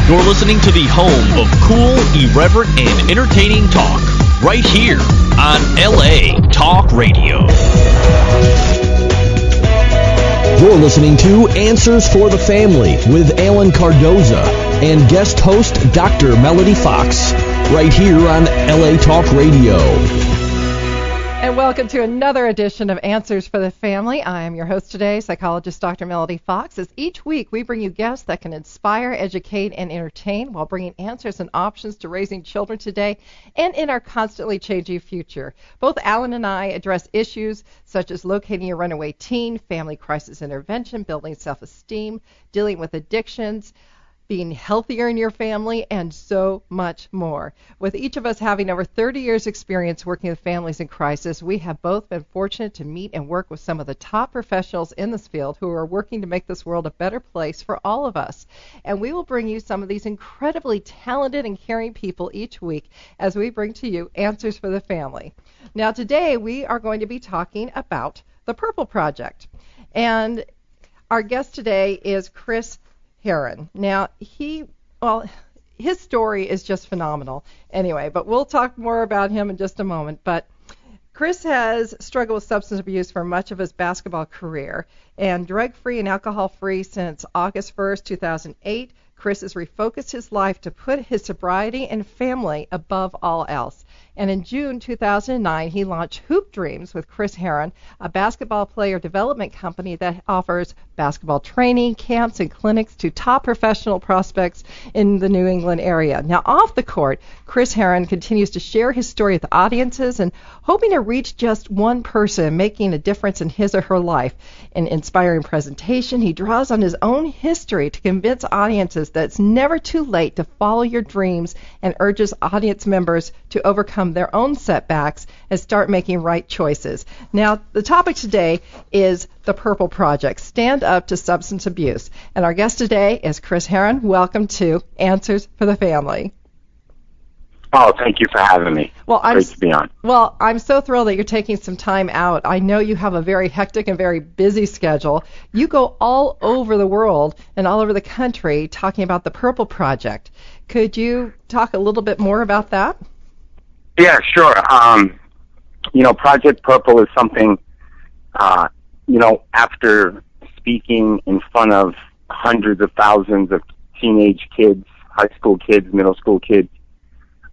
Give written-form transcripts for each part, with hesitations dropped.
You're listening to the home of cool, irreverent, and entertaining talk, right here on LA Talk Radio. You're listening to Answers for the Family with Allen-Cardoza and guest host Dr. Melody Fox, right here on LA Talk Radio. And welcome to another edition of Answers for the Family. I am your host today, psychologist Dr. Melody Fox. As each week we bring you guests that can inspire, educate, and entertain while bringing answers and options to raising children today and in our constantly changing future. Both Alan and I address issues such as locating your runaway teen, family crisis intervention, building self-esteem, dealing with addictions, being healthier in your family, and so much more. With each of us having over 30 years experience working with families in crisis, we have both been fortunate to meet and work with some of the top professionals in this field who are working to make this world a better place for all of us. And we will bring you some of these incredibly talented and caring people each week as we bring to you Answers for the Family. Now today we are going to be talking about the Purple Project. And our guest today is Chris Herron. Now, his story is just phenomenal anyway, but we'll talk more about him in just a moment. But Chris has struggled with substance abuse for much of his basketball career, and drug-free and alcohol-free since August 1st, 2008. Chris has refocused his life to put his sobriety and family above all else. And in June 2009, he launched Hoop Dreams with Chris Herron, a basketball player development company that offers basketball training, camps, and clinics to top professional prospects in the New England area. Now, off the court, Chris Herron continues to share his story with audiences and hoping to reach just one person, making a difference in his or her life. In inspiring presentation, he draws on his own history to convince audiences that it's never too late to follow your dreams and urges audience members to overcome their own setbacks and start making right choices. Now, the topic today is the Purple Project, Stand Up to Substance Abuse. And our guest today is Chris Herron. Welcome to Answers for the Family. Oh, thank you for having me. Well, Great to be on. Well, I'm so thrilled that you're taking some time out. I know you have a very hectic and very busy schedule. You go all over the world and all over the country talking about the Purple Project. Could you talk a little bit more about that? Yeah, sure. Project Purple is something, after speaking in front of hundreds of thousands of teenage kids, high school kids, middle school kids,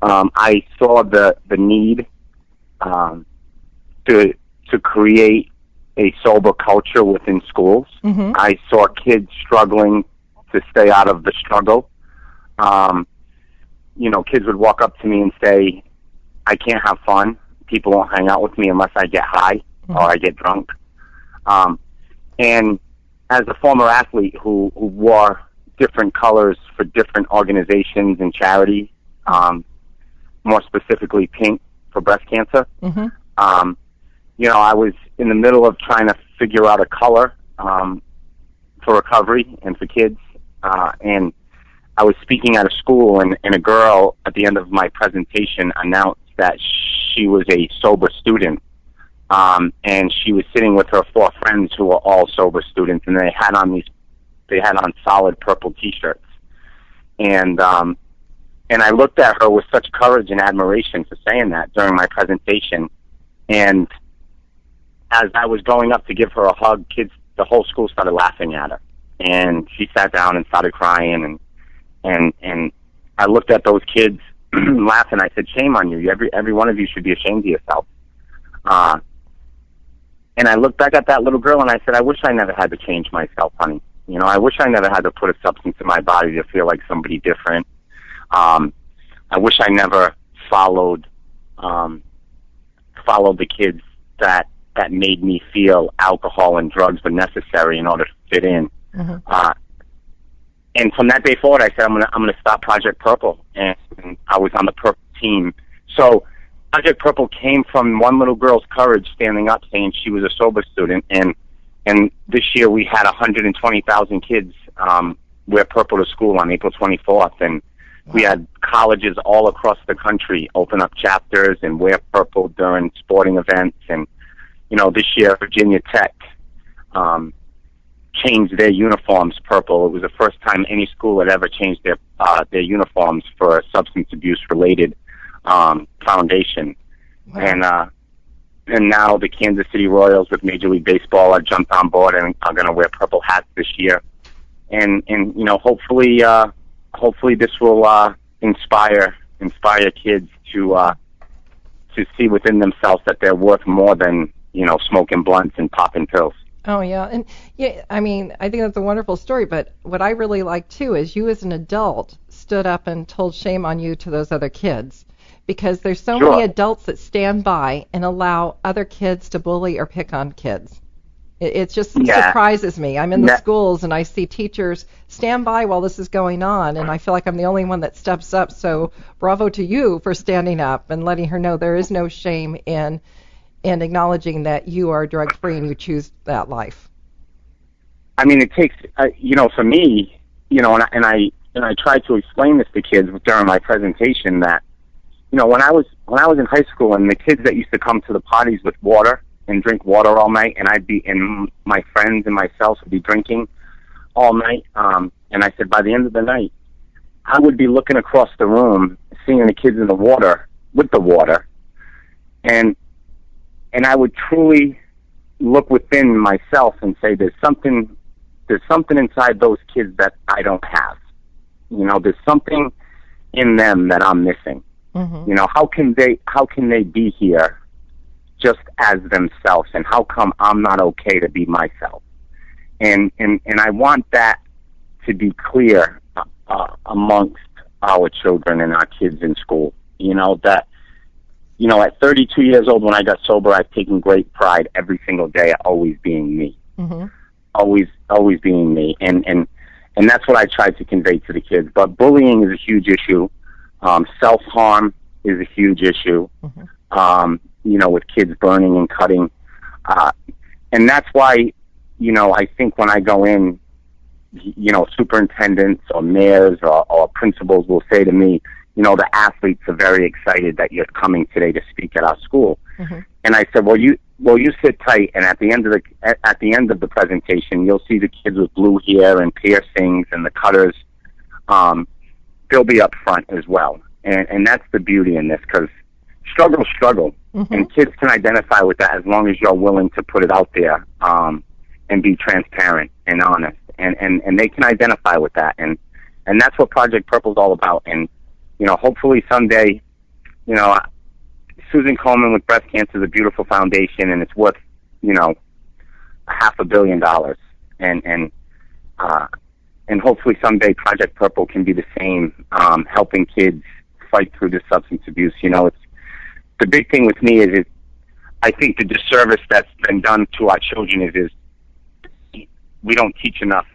I saw the need to create a sober culture within schools. Mm-hmm. I saw kids struggling to stay out of the struggle. Kids would walk up to me and say, I can't have fun. People won't hang out with me unless I get high mm-hmm. or I get drunk. And as a former athlete who wore different colors for different organizations and charities, more specifically pink for breast cancer, mm-hmm. I was in the middle of trying to figure out a color for recovery and for kids. And I was speaking at a school, and a girl at the end of my presentation announced that she was a sober student, and she was sitting with her 4 friends who were all sober students, and they had on solid purple T-shirts, and I looked at her with such courage and admiration for saying that during my presentation, and as I was going up to give her a hug, the whole school started laughing at her, and she sat down and started crying, and I looked at those kids laughing. I said, shame on you. Every one of you should be ashamed of yourself. And I looked back at that little girl and I said, I wish I never had to change myself, honey. I wish I never had to put a substance in my body to feel like somebody different. I wish I never followed the kids that made me feel alcohol and drugs were necessary in order to fit in. Mm-hmm. And from that day forward, I said, I'm gonna stop Project Purple, and I was on the Purple team. So Project Purple came from one little girl's courage standing up saying she was a sober student, and this year we had 120,000 kids wear purple to school on April 24th, and we had colleges all across the country open up chapters and wear purple during sporting events, and this year Virginia Tech changed their uniforms purple. It was the first time any school had ever changed their uniforms for a substance abuse related foundation. Wow. And now the Kansas City Royals with Major League Baseball have jumped on board and are going to wear purple hats this year. And you know, hopefully this will inspire kids to see within themselves that they're worth more than, you know, smoking blunts and popping pills. Oh, yeah. And yeah, I mean, I think that's a wonderful story, but what I really like too is you as an adult stood up and told shame on you to those other kids, because there's so many adults that stand by and allow other kids to bully or pick on kids. It just surprises me. I'm in the schools and I see teachers stand by while this is going on, and I feel like I'm the only one that steps up. So bravo to you for standing up and letting her know there is no shame in acknowledging that you are drug-free and you choose that life. I mean, it takes, you know, for me, you know, and I tried to explain this to kids during my presentation that, you know, when I was in high school and the kids that used to come to the parties with water and drink water all night, and my friends and myself would be drinking all night, and I said by the end of the night, I would be looking across the room, seeing the kids in the water, with the water, and I would truly look within myself and say, there's something inside those kids that I don't have. You know, there's something in them that I'm missing. Mm-hmm. You know, how can they be here just as themselves, and how come I'm not okay to be myself? And I want that to be clear amongst our children and our kids in school. You know, that, you know, at 32 years old when I got sober, I've taken great pride every single day at always being me. Mm-hmm. Always being me. And that's what I tried to convey to the kids. But bullying is a huge issue. Self-harm is a huge issue. Mm-hmm. You know, with kids burning and cutting. And that's why, you know, I think when I go in, you know, superintendents or mayors or principals will say to me, you know, the athletes are very excited that you're coming today to speak at our school. Mm-hmm. And I said, well, you sit tight, and at the end of the presentation, you'll see the kids with blue hair and piercings and the cutters. They'll be up front as well. And that's the beauty in this, because struggle. Mm-hmm. And kids can identify with that as long as you're willing to put it out there and be transparent and honest. And they can identify with that. And that's what Project Purple is all about. And, you know, hopefully someday, you know, Susan Komen with breast cancer is a beautiful foundation, and it's worth, you know, $500 million. And hopefully someday Project Purple can be the same, helping kids fight through this substance abuse. You know, it's the big thing with me is I think the disservice that's been done to our children is we don't teach enough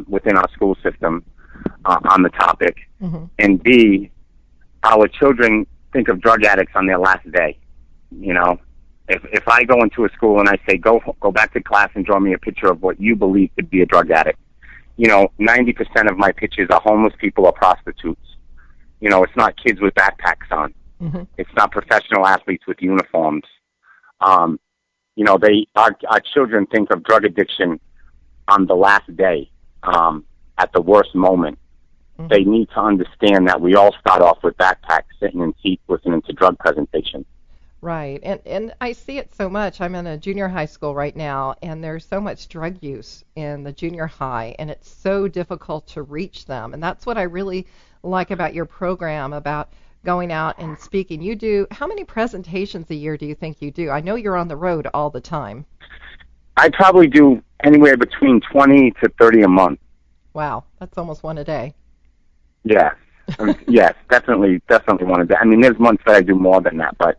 within our school system on the topic. Mm-hmm. And B, our children think of drug addicts on their last day. You know, if I go into a school and I say, go back to class and draw me a picture of what you believe to be a drug addict, you know, 90% of my pictures are homeless people or prostitutes. You know, it's not kids with backpacks on. Mm-hmm. It's not professional athletes with uniforms. You know, our children think of drug addiction on the last day, at the worst moment. Mm-hmm. They need to understand that we all start off with backpacks, sitting in seats, listening to drug presentations. Right, and I see it so much. I'm in a junior high school right now, and there's so much drug use in the junior high, and it's so difficult to reach them. And that's what I really like about your program, about going out and speaking. You do, how many presentations a year do you think you do? I know you're on the road all the time. I probably do anywhere between 20 to 30 a month. Wow, that's almost one a day. Yeah, yes, definitely one a day. I mean, there's months that I do more than that, but,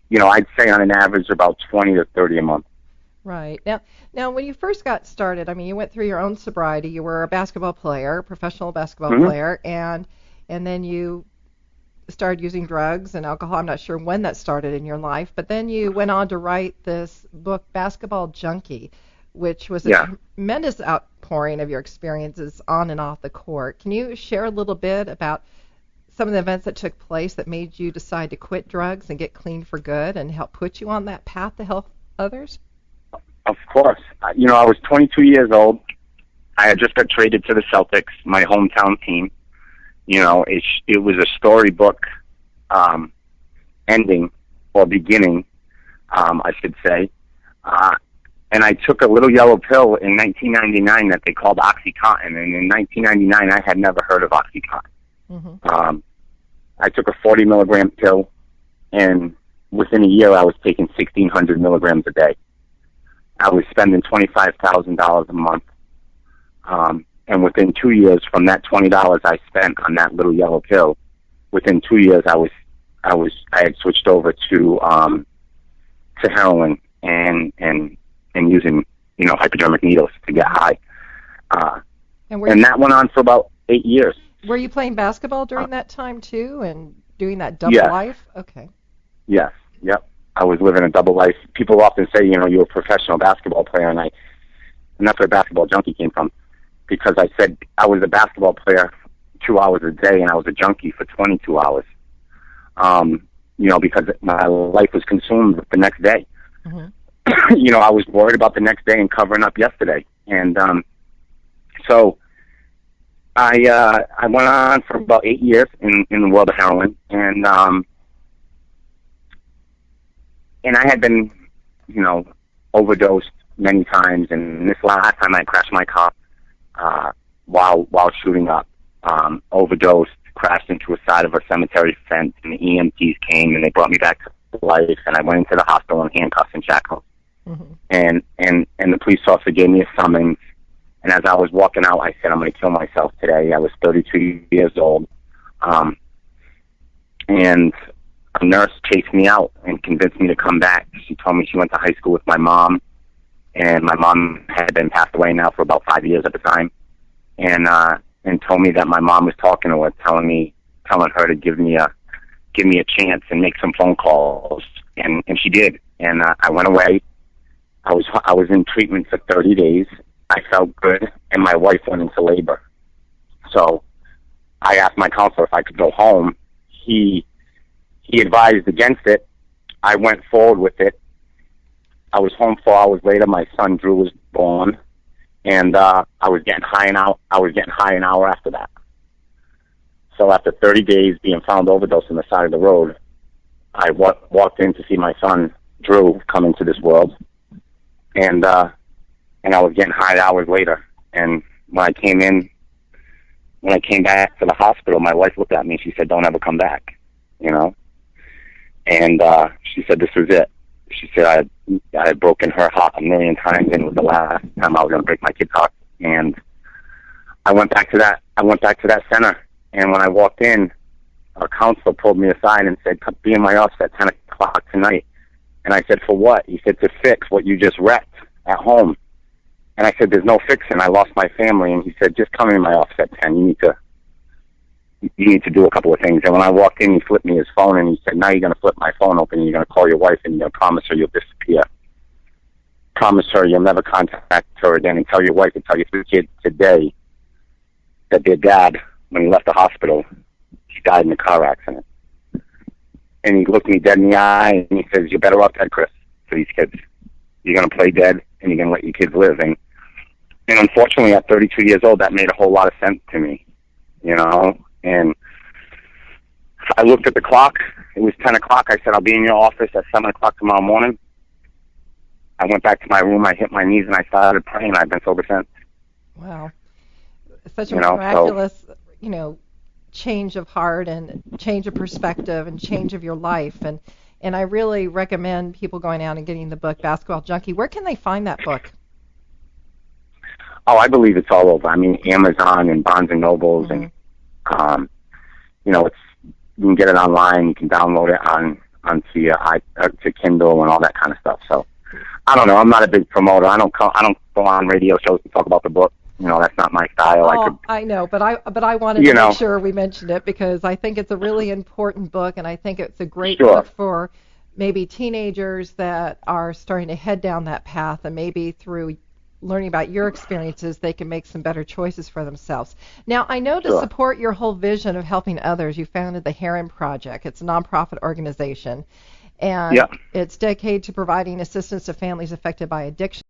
you know, I'd say on an average about 20 to 30 a month. Right. Now, when you first got started, I mean, you went through your own sobriety. You were a basketball player, professional basketball mm-hmm. player, and then you started using drugs and alcohol. I'm not sure when that started in your life, but then you went on to write this book, Basketball Junkie, which was a tremendous outpouring of your experiences on and off the court. Can you share a little bit about some of the events that took place that made you decide to quit drugs and get clean for good and help put you on that path to help others? Of course. You know, I was 22 years old. I had just got traded to the Celtics, my hometown team. You know, it was a storybook ending or beginning, I should say. And I took a little yellow pill in 1999 that they called OxyContin. And in 1999, I had never heard of OxyContin. Mm-hmm. I took a 40 milligram pill, and within a year, I was taking 1,600 milligrams a day. I was spending $25,000 a month. And within 2 years, from that $20 I spent on that little yellow pill, within 2 years, I had switched over to heroin and using, you know, hypodermic needles to get high. And that went on for about 8 years. Were you playing basketball during that time too, and doing that double life? Okay. Yes. Yep. I was living a double life. People often say, you know, you're a professional basketball player, and that's where basketball junkie came from, because I said I was a basketball player 2 hours a day, and I was a junkie for 22 hours. You know, because my life was consumed with the next day. Mm-hmm. You know, I was worried about the next day and covering up yesterday. And so I went on for about 8 years in the world of heroin, and I had been, you know, overdosed many times. And this last time I crashed my car while shooting up, overdosed, crashed into a side of a cemetery fence, and the EMTs came and they brought me back to life, and I went into the hospital in handcuffs and shackles. Mm-hmm. And the police officer gave me a summons, and as I was walking out, I said, I'm going to kill myself today. I was 32 years old. And a nurse chased me out and convinced me to come back. She told me she went to high school with my mom, and my mom had been passed away now for about 5 years at the time, and told me that my mom was talking to her, telling her to give me a chance and make some phone calls, and she did. And I went away. I was in treatment for 30 days. I felt good, and my wife went into labor. So I asked my counselor if I could go home. He advised against it. I went forward with it. I was home 4 hours later. My son Drew was born, and I was getting high an hour after that. So after 30 days being found overdosed on the side of the road, I walked in to see my son Drew come into this world, and I was getting high hours later. And when I came back to the hospital, my wife looked at me and she said, "Don't ever come back," you know. And she said this was it. She said I had broken her heart a million times, and it was the last time I was going to break my kid's heart. And I went back to that center, and when I walked in, our counselor pulled me aside and said, "Be in my office at 10 o'clock tonight." And I said, "For what?" He said, "To fix what you just wrecked at home." And I said, "There's no fixing. I lost my family." And he said, "Just come in my office at 10. You need to do a couple of things." And when I walked in, he flipped me his phone, and he said, "Now you're going to flip my phone open, and you're going to call your wife, and you're going to promise her you'll disappear. Promise her you'll never contact her again, and tell your wife and tell your 3 kids today that their dad, when he left the hospital, he died in a car accident." And he looked me dead in the eye, and he says, "You're better off dead, Chris, for these kids. You're going to play dead, and you're going to let your kids live." And unfortunately, at 32 years old, that made a whole lot of sense to me, you know. And I looked at the clock. It was 10 o'clock. I said, "I'll be in your office at 7 o'clock tomorrow morning." I went back to my room. I hit my knees, and I started praying. I've been sober since. Wow. Such a miraculous, change of heart and change of perspective and change of your life. And I really recommend people going out and getting the book, Basketball Junkie. Where can they find that book? Oh, I believe it's all over. I mean, Amazon and Barnes and Nobles, mm-hmm. and you can get it online. You can download it onto Kindle and all that kind of stuff. So I don't know. I'm not a big promoter. I don't go on radio shows to talk about the book. You know, that's not my style. I know, but I wanted to make sure we mentioned it because I think it's a really important book, and I think it's a great book for maybe teenagers that are starting to head down that path, and maybe through learning about your experiences, they can make some better choices for themselves. Now, I know to support your whole vision of helping others, you founded the Heron Project. It's a nonprofit organization, and it's dedicated to providing assistance to families affected by addiction.